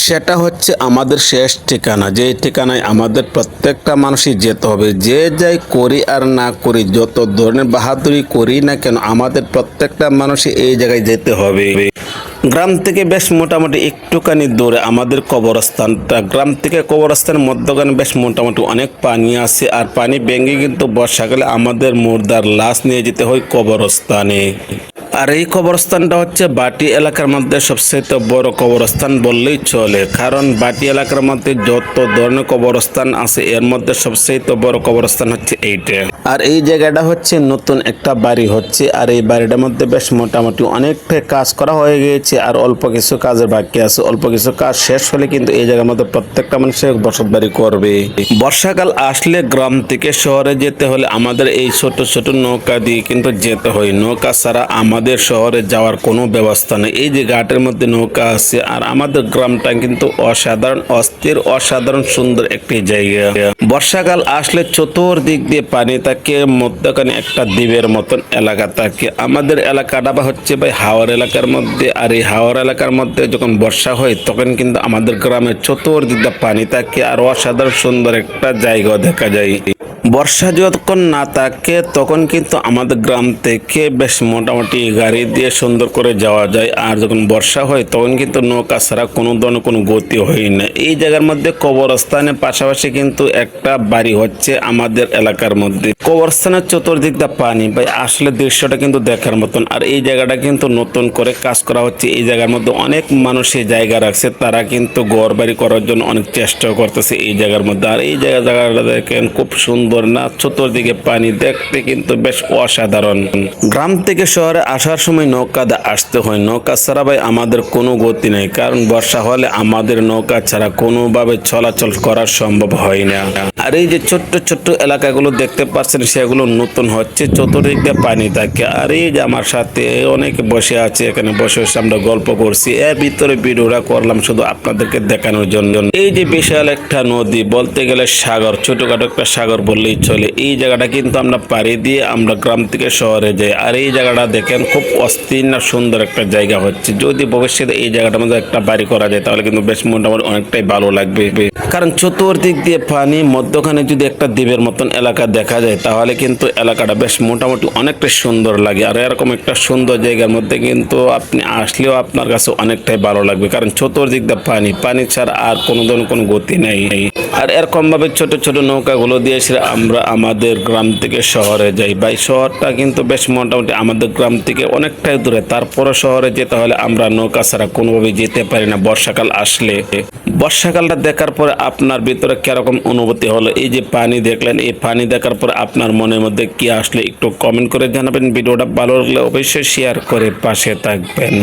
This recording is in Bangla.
সেটা হচ্ছে আমাদের শেষ ঠিকানা, যে ঠিকানায় আমাদের প্রত্যেকটা মানুষই যেতে হবে। যে যাই করি আর না করি, যত ধরনের বাহাদুরি করি না কেন, আমাদের প্রত্যেকটা মানুষই এই জায়গায় যেতে হবে। গ্রাম থেকে বেশ মোটামুটি একটুখানি দূরে আমাদের কবরস্থানটা। গ্রাম থেকে কবরস্থানের মধ্যখানে বেশ মোটামুটি অনেক পানি আছে, আর পানি ভেঙে কিন্তু বর্ষাকালে আমাদের মুর্দার লাশ নিয়ে যেতে হয় কবরস্থানে। আর এই কবরস্থানটা হচ্ছে বাটি এলাকার মধ্যে সবচেয়ে বড় কবরস্থান বললেই চলে, কারণ বাটি এলাকার মধ্যে যত ধরনের কবরস্থান আছে এর মধ্যে সবচেয়ে বড় কবরস্থান হচ্ছে এইটা। আর এই জায়গাটা হচ্ছে নতুন একটা বাড়ি হচ্ছে, আর এই বাড়িটার মধ্যে বেশ মোটামুটি অনেকটা কাজ করা হয়ে গিয়েছে, আর অল্প কিছু কাজের বাকি আছে। অল্প কিছু কাজ শেষ হলে কিন্তু এই জায়গার মধ্যে প্রত্যেকটা মানুষের বসত বাড়ি করবে। বর্ষাকাল আসলে গ্রাম থেকে শহরে যেতে হলে আমাদের এই ছোট ছোট নৌকা দিয়ে কিন্তু যেতে হয়। নৌকা ছাড়া আমাদের শহরে যাওয়ার কোনো ব্যবস্থা নেই। এই যে ঘাটের মধ্যে নৌকা আছে, আর আমাদের গ্রামটা কিন্তু অসাধারণ অস্থির অসাধারণ সুন্দর একটি জায়গা। বর্ষাকাল আসলে চতুর্দিক দিয়ে পানি থাকে, মধ্যখানে একটা দ্বীপের মতন এলাকা থাকে। আমাদের এলাকাটা হচ্ছে ভাই হাওর এলাকার মধ্যে, আর এই হাওর এলাকার মধ্যে যখন বর্ষা হয় তখন কিন্তু আমাদের গ্রামের চতুর্দিক দিয়ে পানি থাকে, আর অসাধারণ সুন্দর একটা জায়গা দেখা যায়। বর্ষা যতক্ষণ না থাকে তখন কিন্তু আমাদের গ্রাম থেকে বেশ মোটামুটি গাড়ি দিয়ে সুন্দর করে যাওয়া যায়, আর যখন বর্ষা হয় তখন কিন্তু নৌকা ছাড়া কোনো ধরনের কোনো গতি হয় না। এই জায়গার মধ্যে কবরস্থানের পাশাপাশি কিন্তু একটা বাড়ি হচ্ছে আমাদের এলাকার মধ্যে। কবরস্থানের চতুর্দিক দিয়ে পানি ভাই, আসলে দৃশ্যটা কিন্তু দেখার মতন। আর এই জায়গাটা কিন্তু নতুন করে কাজ করা হচ্ছে। এই জায়গার মধ্যে অনেক মানুষ এই জায়গা রাখছে, তারা কিন্তু ঘর বাড়ি করার জন্য অনেক চেষ্টাও করতেছে এই জায়গার মধ্যে। আর এই জায়গাটা দেখেন খুব সুন্দর না, চতুর্দিকে পানি, দেখতে কিন্তু বেশ অসাধারণ। গ্রাম থেকে শহরে আসার সময় নৌকা দিয়ে আসতে হয়। নৌকা ছাড়া ভাই আমাদের কোনো গতি নেই, কারণ বর্ষা হলে আমাদের নৌকা ছাড়া কোনোভাবে চলাচল করা সম্ভব হয় না। আর এই যে ছোট্ট ছোট্ট এলাকাগুলো দেখতে পাচ্ছেন সেগুলো নতুন হচ্ছে, চতুর্দিকে পানি থাকে। আর এই যে আমার সাথে অনেকে বসে আছে, এখানে বসে বসে আমরা গল্প করছি। এর ভিতরে ভিডিওটা করলাম শুধু আপনাদেরকে দেখানোর জন্য। এই যে বিশাল একটা নদী, বলতে গেলে সাগর, ছোটখাটো একটা সাগর বললেই চলে। এই জায়গাটা কিন্তু আমরা পাড়ি দিয়ে আমরা গ্রাম থেকে শহরে যাই। আর এই জায়গাটা দেখেন খুব অস্থির না সুন্দর একটা জায়গা হচ্ছে। যদি ভবিষ্যতে এই জায়গাটার মধ্যে একটা বাড়ি করা যায় তাহলে কিন্তু বেশ মোটামুটি অনেকটাই ভালো লাগবে, কারণ চতুর্দিক দিয়ে পানি, মধ্যখানে যদি একটা দ্বীপের মতন এলাকা দেখা যায় তাহলে কিন্তু এলাকাটা বেশ মোটামুটি অনেকটা সুন্দর লাগে। আর এরকম একটা সুন্দর জায়গার মধ্যে কিন্তু আপনি আসলেও আপনার কাছে অনেকটাই ভালো লাগবে, কারণ চতুর্দিক দিয়ে পানি, পানি ছাড়া আর কোনো ধরনের কোনো গতি নেই। আর এরকম ভাবে ছোট ছোট নৌকাগুলো দিয়ে আমরা আমাদের গ্রাম থেকে শহরে যাই। ভাই শহরটা কিন্তু বেশ মোটামুটি আমাদের গ্রাম থেকে অনেকটাই দূরে, তারপরে শহরে যেতে হলে আমরা নৌকা ছাড়া কোনোভাবে যেতে পারি না বর্ষাকাল আসলে। বর্ষাকালটা দেখার পরে আপনার ভিতরে কিরকম অনুভূতি হলো? এই যে পানি দেখলেন, এই পানি দেখার পরে আপনার মনের মধ্যে কি আসলে একটু কমেন্ট করে জানাবেন। ভিডিওটা ভালো লাগলে অবশ্যই শেয়ার করে পাশে থাকবেন।